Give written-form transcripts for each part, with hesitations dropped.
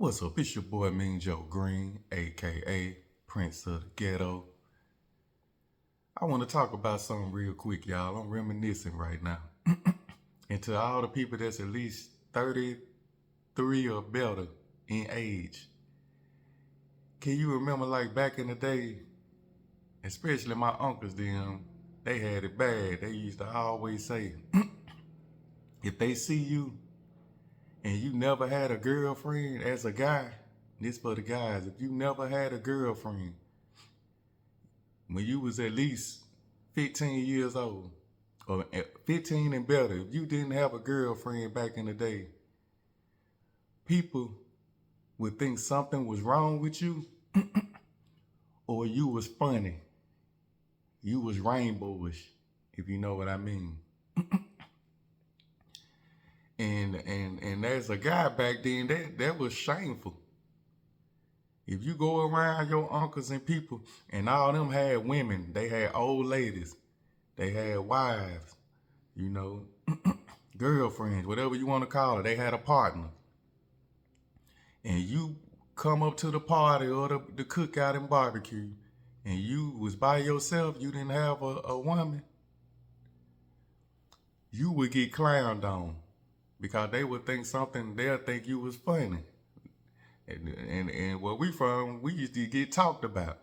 What's up? It's your boy Mean Joe Green, aka Prince of the Ghetto. I want to talk about something real quick, y'all. I'm reminiscing right now. And to all the people that's at least 33 or better in age, can you remember like back in the day, especially my uncles them, they had it bad. They used to always say, if they see you and you never had a girlfriend as a guy, this for the guys, if you never had a girlfriend, when you was at least 15 years old, or 15 and better, if you didn't have a girlfriend back in the day, people would think something was wrong with you or you was funny. You was rainbowish, if you know what I mean. And as a guy back then, that was shameful. If you go around your uncles and people, and all of them had women, they had old ladies, they had wives, you know, girlfriends, whatever you want to call it, they had a partner. And you come up to the party or the cookout and barbecue, and you was by yourself, you didn't have a woman, you would get clowned on because they would think something, they'll think you was funny. And where we from, we used to get talked about.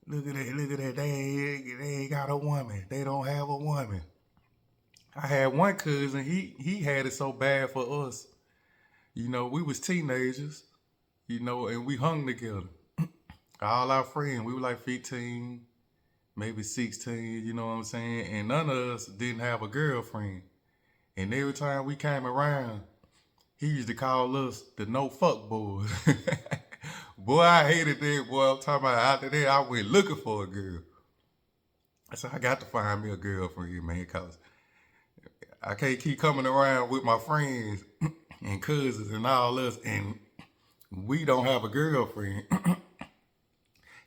Look at that, they ain't got a woman. They don't have a woman. I had one cousin, he had it so bad for us. You know, we was teenagers, you know, and we hung together. All our friends, we were like 15, maybe 16, you know what I'm saying? And none of us didn't have a girlfriend. And every time we came around, he used to call us the no fuck boys. Boy, I hated that, boy. I'm talking about after that, I went looking for a girl. So I got to find me a girlfriend, man, because I can't keep coming around with my friends and cousins and all us, and we don't have a girlfriend.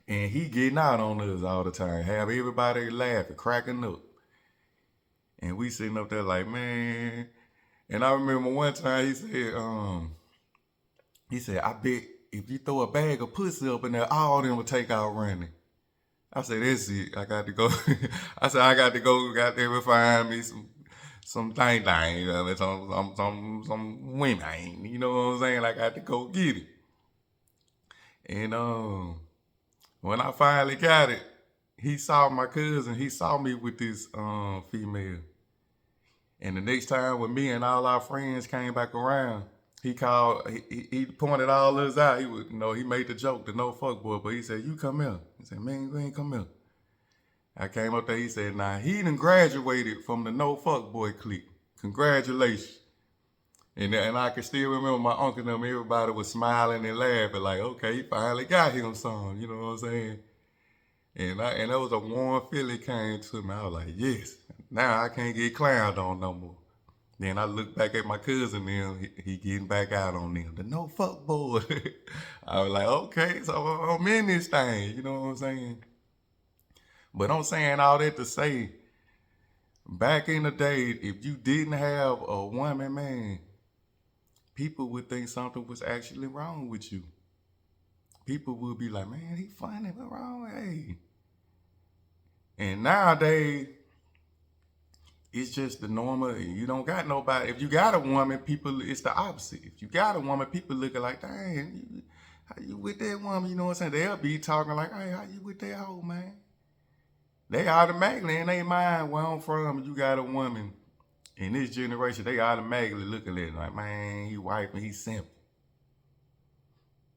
And he getting out on us all the time, have everybody laughing, cracking up. And we sitting up there like, man. And I remember one time he said, I bet if you throw a bag of pussy up in there, all of them will take out running. I said, that's it. I got to go. I said, I got to go there and find me some thing, you know, some women, you know what I'm saying? I got to go get it. And when I finally got it, he saw my cousin. He saw me with this female. And the next time when me and all our friends came back around, he pointed all us out. He would, you know, he made the joke, the no fuck boy, but he said, you come here. He said, man, you ain't come here. I came up there, he said, nah, he done graduated from the no fuck boy clique. Congratulations. And I can still remember my uncle and them, everybody was smiling and laughing, like, okay, he finally got him some, you know what I'm saying? And that was a warm feeling came to me. I was like, yes, now I can't get clowned on no more. Then I look back at my cousin them, he getting back out on them. The no fuck boy. I was like, okay, so I'm in this thing, you know what I'm saying? But I'm saying all that to say, back in the day, if you didn't have a woman, man, people would think something was actually wrong with you. People would be like, man, he funny, what's wrong? Hey. And nowadays, it's just the normal. You don't got nobody. If you got a woman, people, it's the opposite. If you got a woman, people looking like, dang, how you with that woman? You know what I'm saying? They'll be talking like, hey, how you with that hoe, man? They automatically, in their mind, where I'm from, you got a woman. In this generation, they automatically looking at it like, man, he wife and he simple.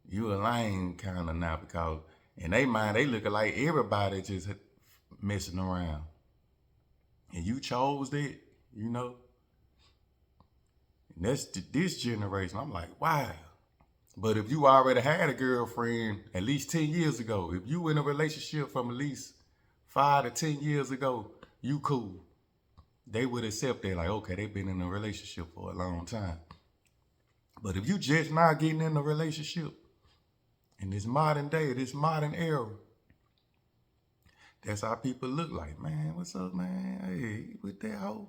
You a lame kind of now because in their mind, they looking like everybody just messing around. And you chose that, you know. And that's this generation. I'm like, wow. But if you already had a girlfriend at least 10 years ago, if you in a relationship from at least 5 to 10 years ago, you cool. They would accept that, like, okay, they've been in a relationship for a long time. But if you just not getting in a relationship in this modern day, this modern era, that's how people look like, man, what's up, man? Hey, with that hoe?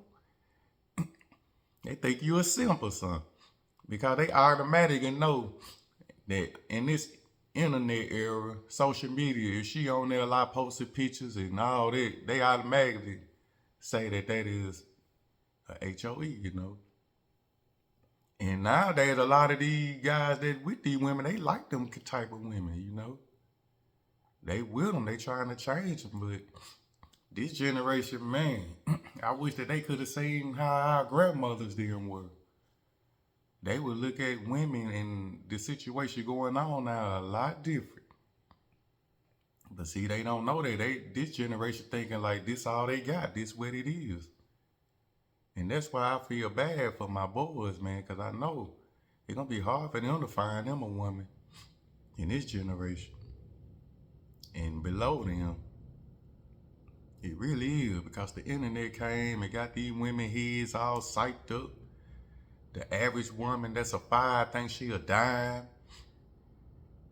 They think you a simp or something. because they automatically know that in this internet era, social media, if she on there a lot posting pictures and all that, they automatically say that that is a HOE, you know. And nowadays, a lot of these guys that with these women, they like them type of women, you know. They with them, they trying to change them, but this generation, man, I wish that they could have seen how our grandmothers them were. They would look at women and the situation going on now a lot different. But see, they don't know that. This generation thinking like this all they got, this what it is. And that's why I feel bad for my boys, man, because I know it's gonna be hard for them to find them a woman in this generation. And below them, it really is because the internet came and got these women heads all psyched up. The average woman that's a 5 thinks she a dime.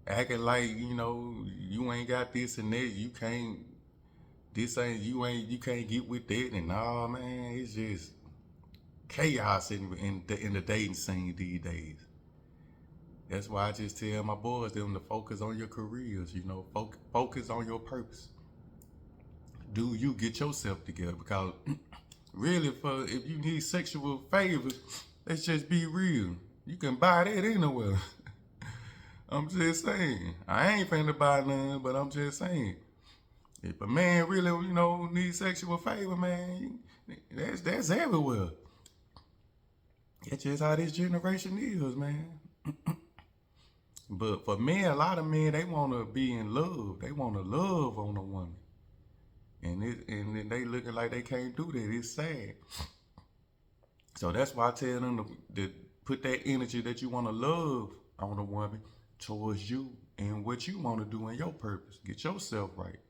Acting like, you know, you ain't got this and that, you can't you can't get with that and all, man, it's just chaos in the dating scene these days. That's why I just tell my boys them to focus on your careers, you know, focus on your purpose. Do you get yourself together? Because really, for if you need sexual favors, let's just be real. You can buy that anywhere. I'm just saying. I ain't finna buy none, but I'm just saying. If a man really, you know, needs sexual favor, man, that's everywhere. That's just how this generation is, man. But for men, a lot of men, they want to be in love. They want to love on a woman. And then they looking like they can't do that. It's sad. So that's why I tell them to put that energy that you want to love on a woman towards you and what you want to do in your purpose. Get yourself right.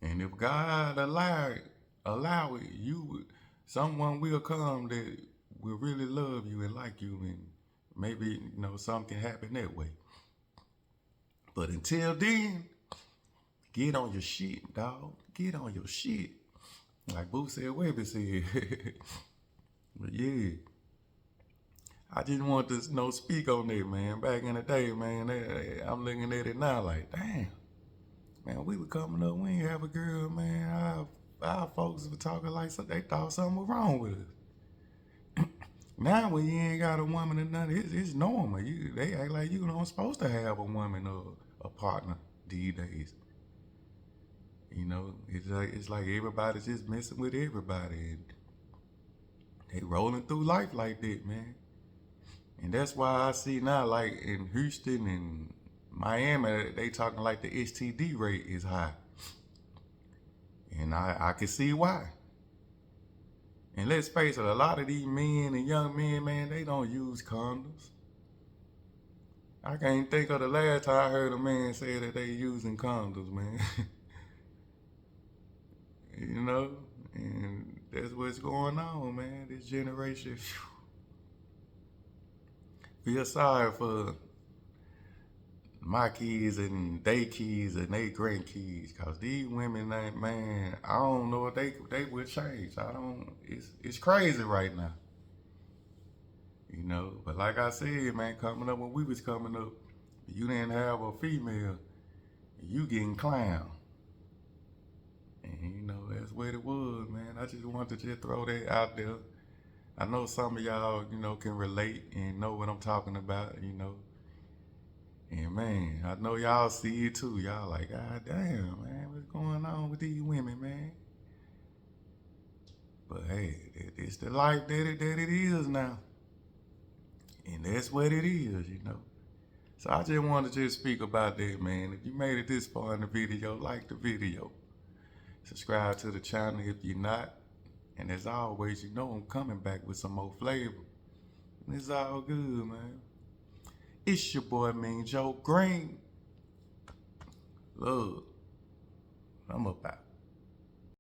And if God allow it, someone will come that will really love you and like you, and maybe, you know, something can happen that way. But until then, get on your shit, dog. Get on your shit. Like Boo said, Webby said. But yeah, I just want to, you know, speak on that, man. Back in the day, man, I'm looking at it now like, damn, man, we were coming up, we ain't have a girl, man. Our folks were talking like they thought something was wrong with us. Now when you ain't got a woman or nothing, it's normal. They act like you don't supposed to have a woman or a partner these days. You know, it's like everybody's just messing with everybody, and they rolling through life like that, man. And that's why I see now, like in Houston and Miami, they talking like the STD rate is high, and I can see why. And let's face it, a lot of these men and young men, man, they don't use condoms. I can't think of the last time I heard a man say that they using condoms, man. You know, and that's what's going on, man. This generation, feel sorry for my kids and they kids and they grandkids, cause these women, man, I don't know if they will change. It's crazy right now. You know, but like I said, man, coming up when we was coming up, you didn't have a female, you getting clowned. And you know, that's what it was, man. I just wanted to just throw that out there. I know some of y'all, you know, can relate and know what I'm talking about, you know. And man, I know y'all see it too. Y'all like, God damn, man, what's going on with these women, man? But hey, it's the life that it is now. And that's what it is, you know. So I just wanted to just speak about that, man. If you made it this far in the video, like the video. Subscribe to the channel if you're not. And as always, you know I'm coming back with some more flavor. And it's all good, man. It's your boy, Mean Joe Green. Love. I'm about.